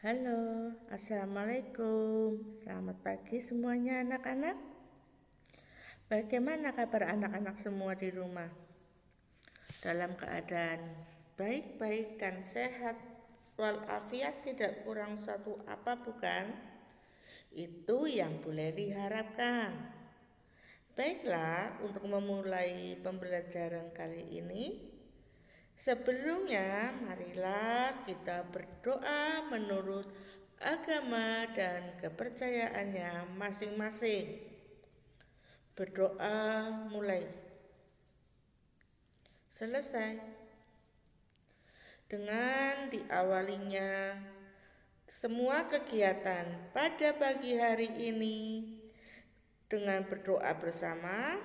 Halo, Assalamualaikum. Selamat pagi semuanya anak-anak. Bagaimana kabar anak-anak semua di rumah? Dalam keadaan baik-baik dan sehat walafiat, tidak kurang suatu apa, bukan? Itu yang boleh diharapkan. Baiklah, untuk memulai pembelajaran kali ini, sebelumnya, marilah kita berdoa menurut agama dan kepercayaannya masing-masing. Berdoa mulai. Selesai. Dengan diawalinya semua kegiatan pada pagi hari ini dengan berdoa bersama,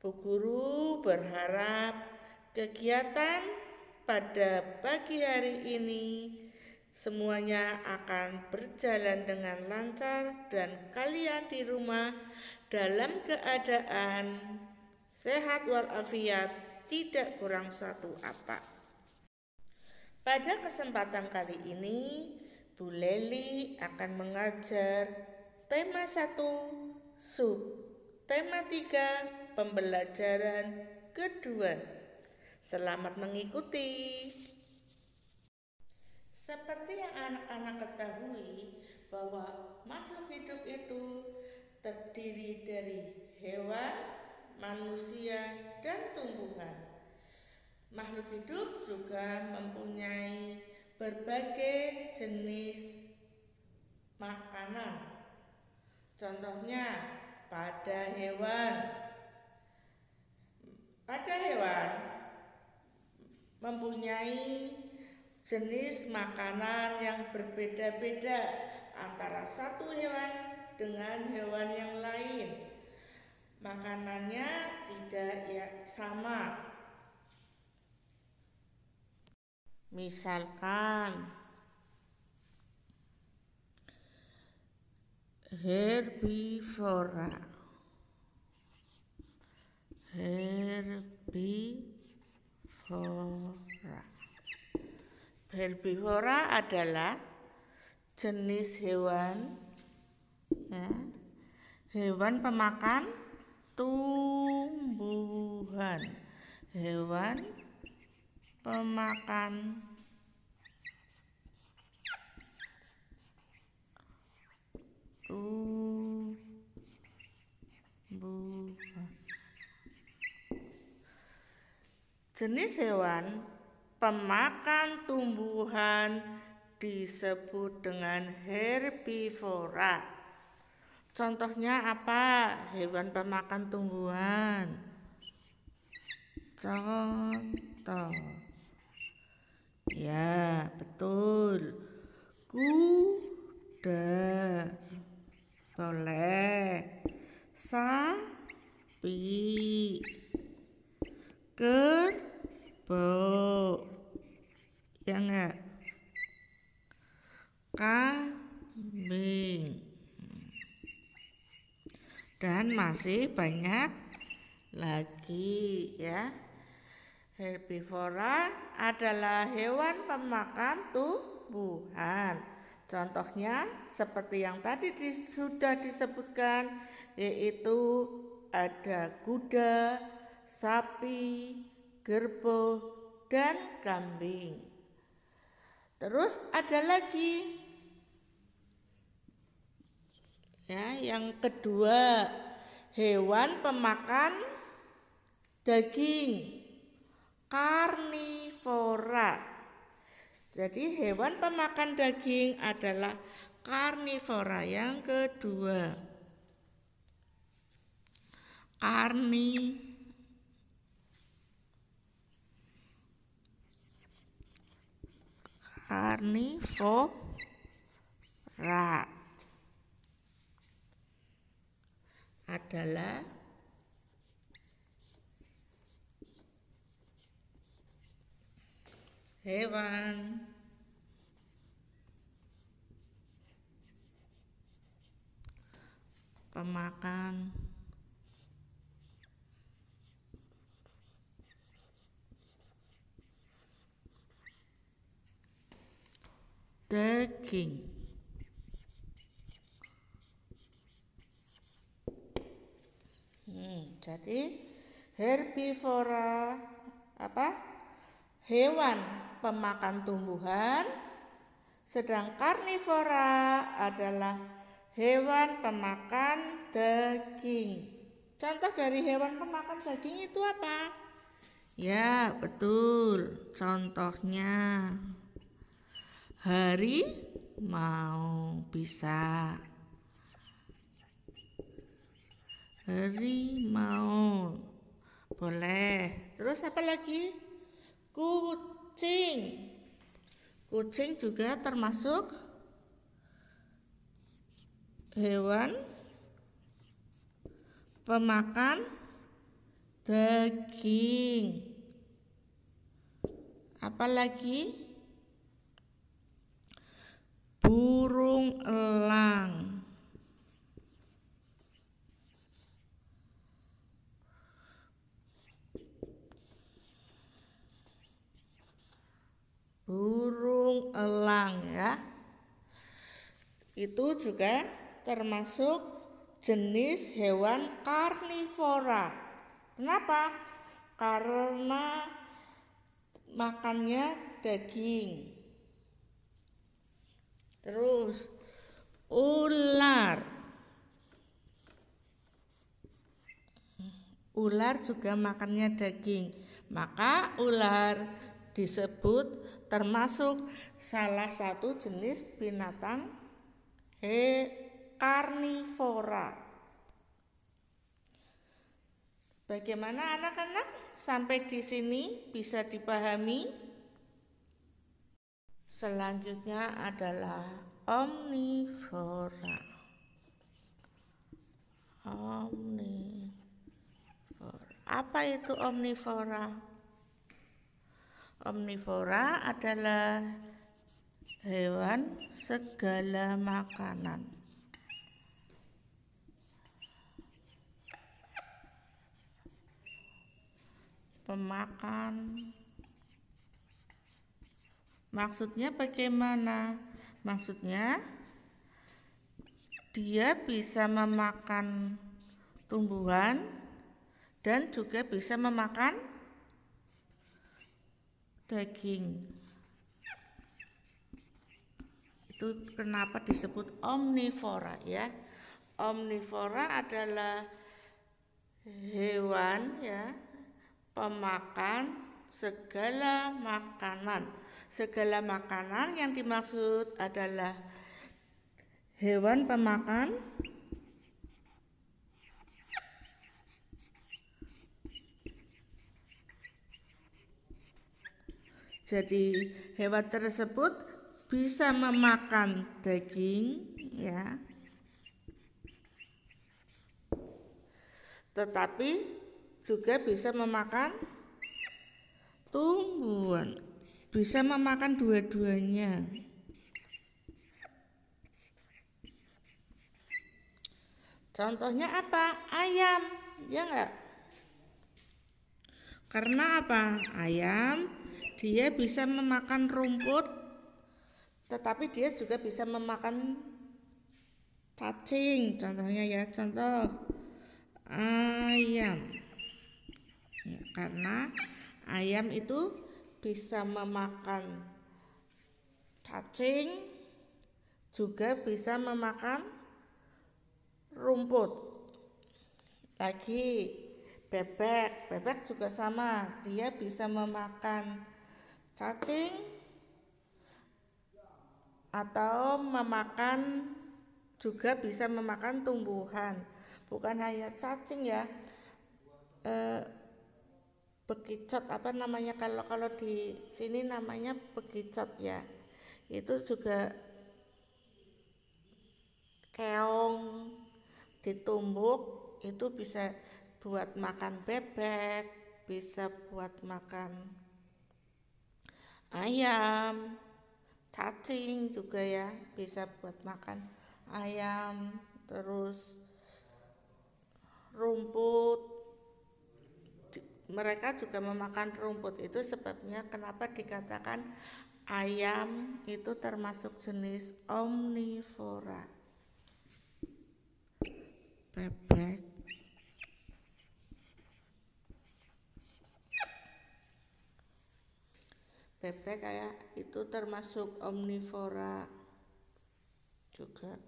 Bu Guru berharap kegiatan pada pagi hari ini semuanya akan berjalan dengan lancar dan kalian di rumah dalam keadaan sehat walafiat, tidak kurang suatu apa. Pada kesempatan kali ini, Bu Leli akan mengajar tema 1, sub tema 3, pembelajaran kedua. Selamat mengikuti. Seperti yang anak-anak ketahui bahwa makhluk hidup itu terdiri dari hewan, manusia, dan tumbuhan. Makhluk hidup juga mempunyai berbagai jenis makanan. Contohnya pada hewan mempunyai jenis makanan yang berbeda-beda antara satu hewan dengan hewan yang lain. Makanannya tidak sama. Misalkan herbivora. Herbivora adalah jenis hewan pemakan tumbuhan. Hewan pemakan tumbuhan. Jenis hewan pemakan tumbuhan disebut dengan herbivora. Contohnya apa? Hewan pemakan tumbuhan. Contoh. Ya, betul. Kuda. Boleh. Sapi. Kerbau. Ya enggak? Kambing. Dan masih banyak lagi ya. Herbivora adalah hewan pemakan tumbuhan. Contohnya seperti yang tadi sudah disebutkan, yaitu ada kuda, sapi, kerbau, dan kambing. Terus ada lagi ya, yang kedua, hewan pemakan daging, karnivora. Jadi hewan pemakan daging adalah karnivora. Yang kedua, karnivora adalah hewan pemakan daging. Jadi herbivora hewan pemakan tumbuhan, sedang karnivora adalah hewan pemakan daging. Contoh dari hewan pemakan daging itu apa? Ya, betul. Contohnya harimau, bisa. Harimau boleh. Terus apa lagi? Kucing. Kucing juga termasuk hewan pemakan daging. Apalagi? Burung elang. Burung elang ya. Itu juga termasuk jenis hewan karnivora. Kenapa? Karena makannya daging. Terus ular. Ular juga makannya daging. Maka ular disebut termasuk salah satu jenis binatang karnivora. Bagaimana anak-anak? Sampai di sini bisa dipahami? Selanjutnya adalah omnivora. Apa itu omnivora? Omnivora adalah hewan segala makanan. Pemakan. Maksudnya bagaimana? Maksudnya dia bisa memakan tumbuhan dan juga bisa memakan daging. Itu kenapa disebut omnivora ya. Omnivora adalah hewan ya pemakan segala makanan. Segala makanan yang dimaksud adalah hewan pemakan jadi hewan tersebut bisa memakan daging ya. Tetapi juga bisa memakan tumbuhan. Bisa memakan dua-duanya. Contohnya apa? Ayam, ya enggak? Karena apa? Ayam dia bisa memakan rumput, tetapi dia juga bisa memakan cacing. Contohnya ya, contoh ayam. Ya, karena ayam itu bisa memakan cacing, juga bisa memakan rumput. Lagi bebek juga sama, dia bisa memakan cacing atau juga bisa memakan tumbuhan. Bukan hanya cacing ya, bekicot kalau di sini namanya bekicot ya. Itu juga keong ditumbuk, itu bisa buat makan bebek, bisa buat makan ayam, cacing juga ya, bisa buat makan ayam, terus rumput. Mereka juga memakan rumput. Itu sebabnya kenapa dikatakan Ayam itu termasuk jenis omnivora. Bebek kayak itu termasuk omnivora juga.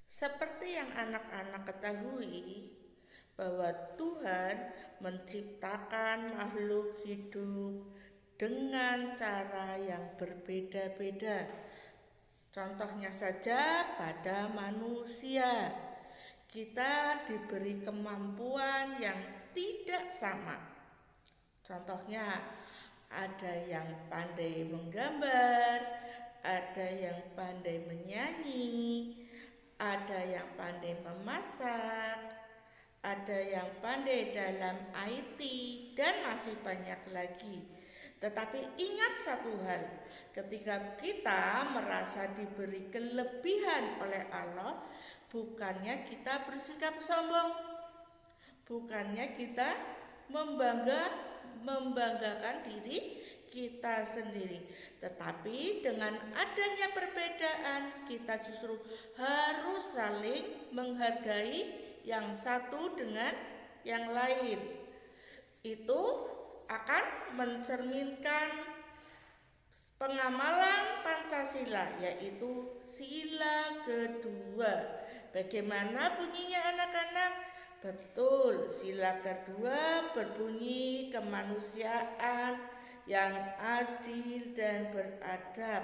Seperti yang anak-anak ketahui bahwa Tuhan menciptakan makhluk hidup dengan cara yang berbeda-beda. Contohnya saja pada manusia, kita diberi kemampuan yang tidak sama. Contohnya, ada yang pandai menggambar, ada yang pandai menyanyi, ada yang pandai memasak, ada yang pandai dalam IT, dan masih banyak lagi. Tetapi ingat satu hal, ketika kita merasa diberi kelebihan oleh Allah, bukannya kita bersikap sombong, bukannya kita membanggakan diri kita sendiri, tetapi dengan adanya perbedaan kita justru harus saling menghargai yang satu dengan yang lain. Itu akan mencerminkan pengamalan Pancasila, yaitu sila kedua. Bagaimana bunyinya anak-anak? Betul, sila kedua berbunyi kemanusiaan yang adil dan beradab,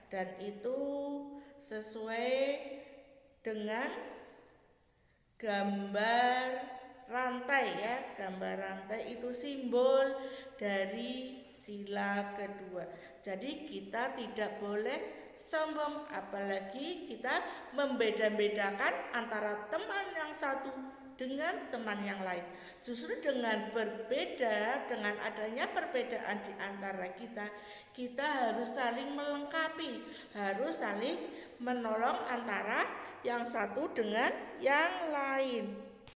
dan itu sesuai dengan gambar rantai ya. Gambar rantai itu simbol dari sila kedua. Jadi kita tidak boleh sombong, apalagi kita membeda-bedakan antara teman yang satu dengan teman yang lain. Justru dengan berbeda, dengan adanya perbedaan di antara kita, kita harus saling melengkapi, harus saling menolong antara yang satu dengan yang lain.